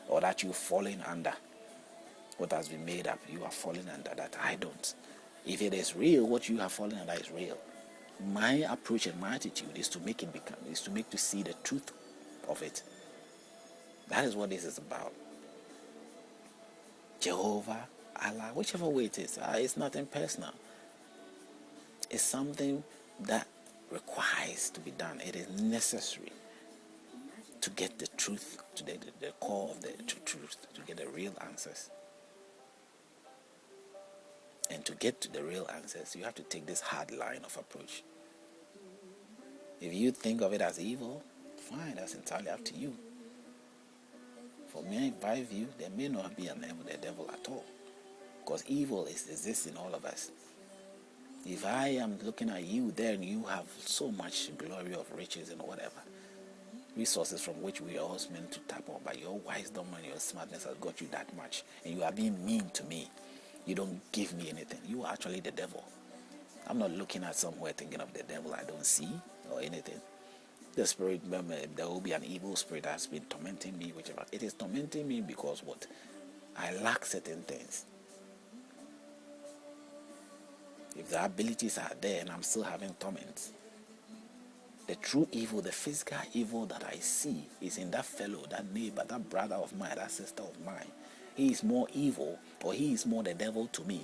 or that you're falling under. What has been made up, you are falling under that. I don't. If it is real, what you have fallen under is real. My approach and my attitude is to make to see the truth of it. That is what this is about. Jehovah, Allah, whichever way it is, it's nothing personal. It's something that requires to be done. It is necessary to get the truth, to the core of the truth, to get the real answers. And to get to the real answers, you have to take this hard line of approach. If you think of it as evil, fine, that's entirely up to you. For me, by view, there may not be the devil at all. Because evil exists in all of us. If I am looking at you, then you have so much glory of riches and whatever. Resources from which we are all meant to tap on. But your wisdom and your smartness has got you that much. And you are being mean to me. You don't give me anything. You are actually the devil. I'm not looking at somewhere thinking of the devil I don't see or anything. The spirit, there will be an evil spirit that's been tormenting me, whichever. It is tormenting me because what? I lack certain things. If the abilities are there and I'm still having torments, the true evil, the physical evil that I see is in that fellow, that neighbor, that brother of mine, that sister of mine. He is more evil, or he is more the devil to me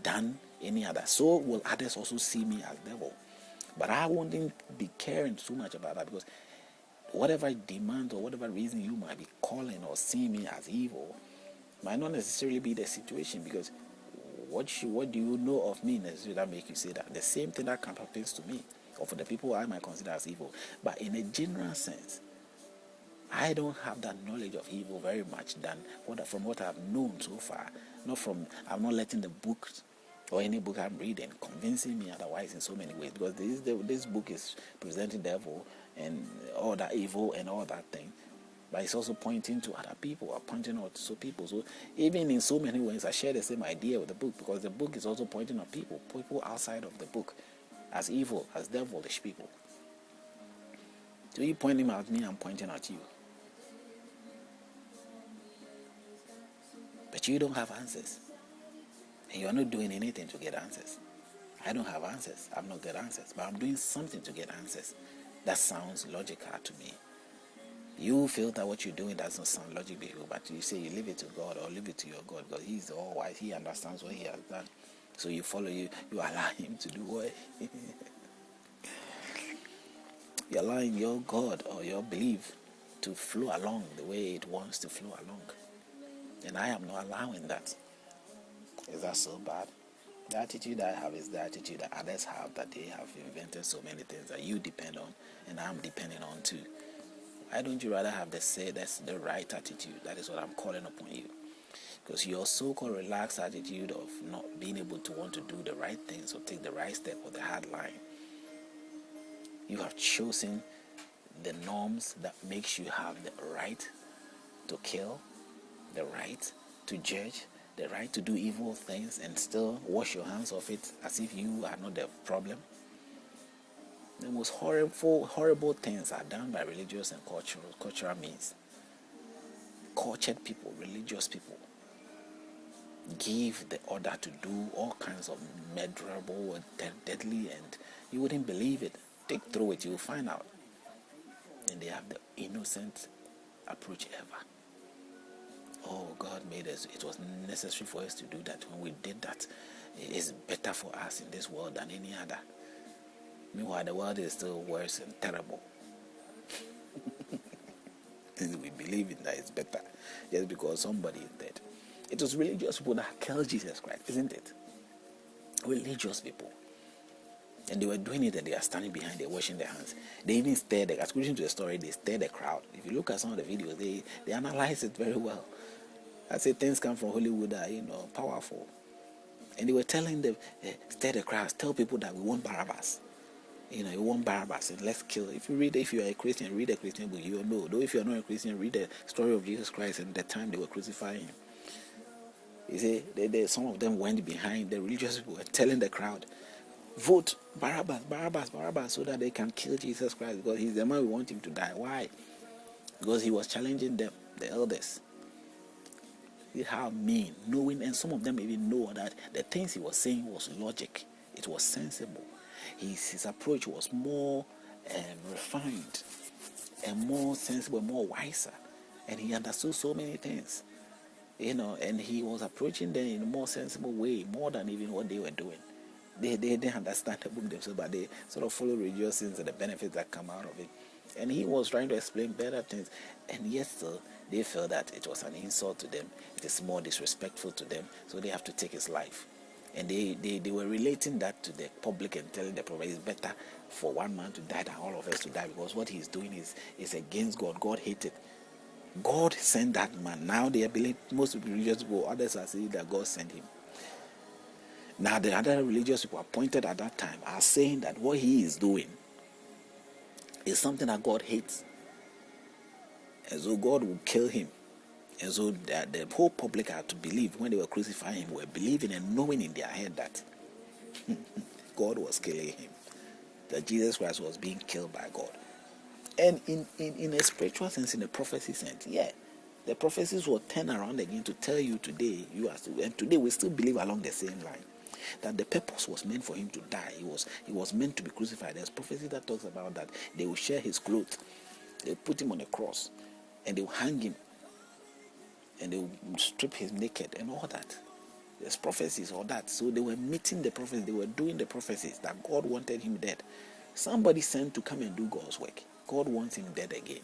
than any other. So will others also see me as devil. But I wouldn't be caring too much about that, because whatever demand or whatever reason you might be calling or seeing me as evil might not necessarily be the situation, because what do you know of me necessarily that make you say that? The same thing that happens to me, or for the people I might consider as evil. But in a general sense, I don't have that knowledge of evil very much from what I've known so far. I'm not letting the book or any book I'm reading convincing me otherwise in so many ways. Because this book is presenting the devil and all that evil and all that thing. But it's also pointing to other people, or pointing out to people. So even in so many ways, I share the same idea with the book, because the book is also pointing at people outside of the book as evil, as devilish people. So you pointing at me, I'm pointing at you. But you don't have answers. And you are not doing anything to get answers. I don't have answers. I've not got answers. But I'm doing something to get answers. That sounds logical to me. You feel that what you're doing does not sound logical, but you say you leave it to God, or leave it to your God, because He's all wise. He understands what He has done. So you follow, you allow Him to do what you're allowing your God or your belief to flow along the way it wants to flow along. And I am not allowing that. Is that so bad? The attitude I have is the attitude that others have, that they have invented so many things that you depend on and I'm depending on too. Why don't you rather have that's the right attitude? That is what I'm calling upon you. Because your so-called relaxed attitude of not being able to want to do the right things or take the right step or the hard line, you have chosen the norms that makes you have the right to kill, the right to judge, the right to do evil things and still wash your hands off it as if you are not the problem. The most horrible things are done by religious and cultural means. Cultured people, religious people, give the order to do all kinds of murderable and deadly, and you wouldn't believe it. Dig through it, you'll find out. And they have the innocent approach ever. Oh, God made us. It was necessary for us to do that. When we did that, it is better for us in this world than any other. Meanwhile, the world is still worse and terrible. And we believe in that it's better just because somebody is dead. It was religious people that killed Jesus Christ, isn't it? Religious people. And they were doing it and they are standing behind, they're washing their hands. They even stared, according to the story, they stared the crowd. If you look at some of the videos, they analyze it very well. I say things come from Hollywood that are, powerful. And they were telling them, stare the crowds, tell people that we want Barabbas. You want Barabbas, and let's kill. If you are a Christian, read a Christian book, you will know. Though if you are not a Christian, read the story of Jesus Christ and the time they were crucifying him. You see, some of them went behind the religious people and telling the crowd, vote Barabbas, Barabbas, Barabbas, so that they can kill Jesus Christ, because he's the man we want him to die. Why? Because he was challenging them, the elders. How mean, knowing, and some of them even know that the things he was saying was logic. It was sensible. His approach was more refined and more sensible, more wiser, and he understood so many things, and he was approaching them in a more sensible way, more than even what they were doing. They didn't understand the book themselves, but they sort of follow religious sins and the benefits that come out of it. And he was trying to explain better things, and yet still they felt that it was an insult to them. It is more disrespectful to them, so they have to take his life. And they were relating that to the public and telling the prophet it's better for one man to die than all of us to die, because what he's doing is against God. God hated. God sent that man. Now they believe, most religious people, others are saying that God sent him. Now the other religious people appointed at that time are saying that what he is doing is something that God hates, and so God will kill him. And so the whole public had to believe, when they were crucifying him, were believing and knowing in their head that God was killing him, that Jesus Christ was being killed by God. And in a spiritual sense, in a prophecy sense, the prophecies will turn around again to tell you today, and today we still believe along the same line, that the purpose was meant for him to die. He was meant to be crucified. There's prophecy that talks about that they will share his clothes, they will put him on a cross, and they will hang him, and they will strip him naked and all that. There's prophecies, all that. So they were meeting the prophecies, they were doing the prophecies that God wanted him dead. Somebody sent to come and do God's work. God wants him dead again.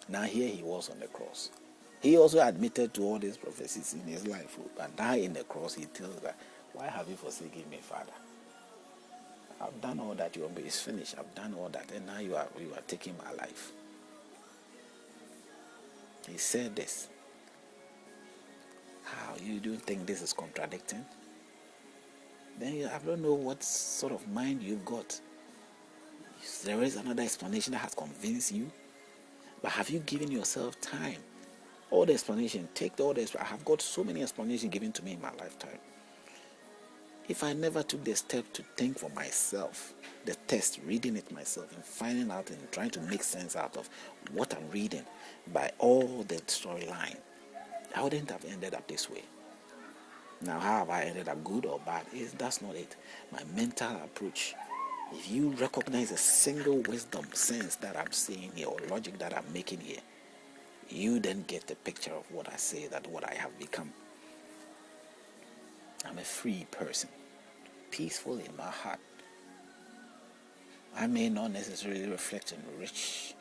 Now here he was on the cross. He also admitted to all these prophecies in his life. But now in the cross he tells that, why have you forsaken me, Father? I've done all that. It's finished. I've done all that, and now you are taking my life. He said this. How you do think this is contradicting? Then I don't know what sort of mind you've got. There is another explanation that has convinced you, but have you given yourself time? All the explanation, take all the. I have got so many explanations given to me in my lifetime. If I never took the step to think for myself, the test, reading it myself and finding out and trying to make sense out of what I'm reading by all the storyline, I wouldn't have ended up this way. Now, how have I ended up, good or bad? That's not it. My mental approach. If you recognize a single wisdom sense that I'm saying here, or logic that I'm making here, you then get the picture of what I say, that what I have become. I'm a free person, peaceful in my heart. I may not necessarily reflect in rich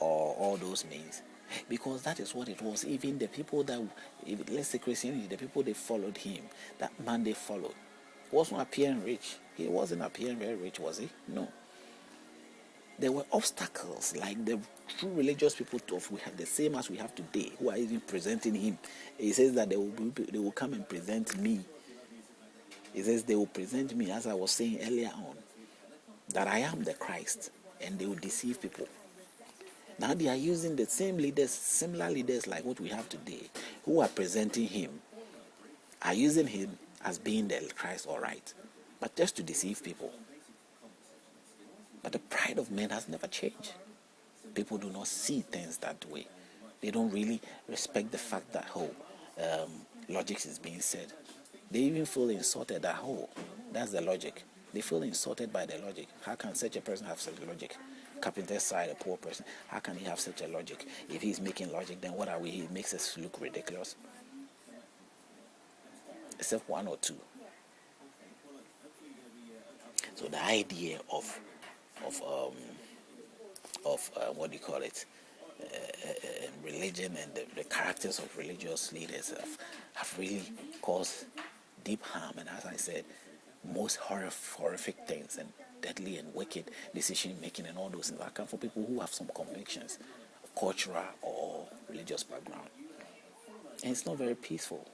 or all those means, because that is what it was. Even the people that, let's say Christianity, the people they followed him, that man they followed, wasn't appearing rich. He wasn't appearing very rich, was he? No. There were obstacles, like the true religious people we have the same as we have today, who are even presenting him. He says that they will come and present me. He says they will present me, as I was saying earlier on, that I am the Christ, and they will deceive people. Now they are using the same leaders, similar leaders like what we have today, who are presenting him, are using him as being the Christ, all right, but just to deceive people. But the pride of men has never changed. People do not see things that way. They don't really respect the fact that logic is being said. They even feel insulted that that's the logic. They feel insulted by the logic. How can such a person have such a logic? Carpenter's side, a poor person, how can he have such a logic? If he's making logic, then what are we? He makes us look ridiculous. Except one or two. So the idea of what do you call it? Religion and the characters of religious leaders have really caused deep harm, and as I said, most horrific things and deadly and wicked decision making and all those things that come from people who have some convictions of cultural or religious background. And it's not very peaceful.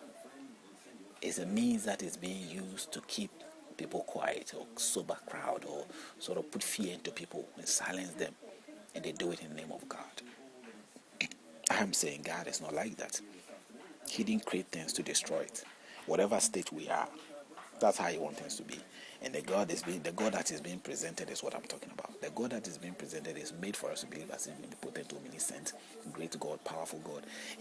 It's a means that is being used to keep people quiet, or sober crowd, or sort of put fear into people and silence them, and they do it in the name of God. I'm saying God is not like that. He didn't create things to destroy it. Whatever state we are, that's how he wants things to be. And the God that is being presented is what I'm talking about. The God that is being presented is made for us to believe as omnipotent, omniscient, great God, powerful God.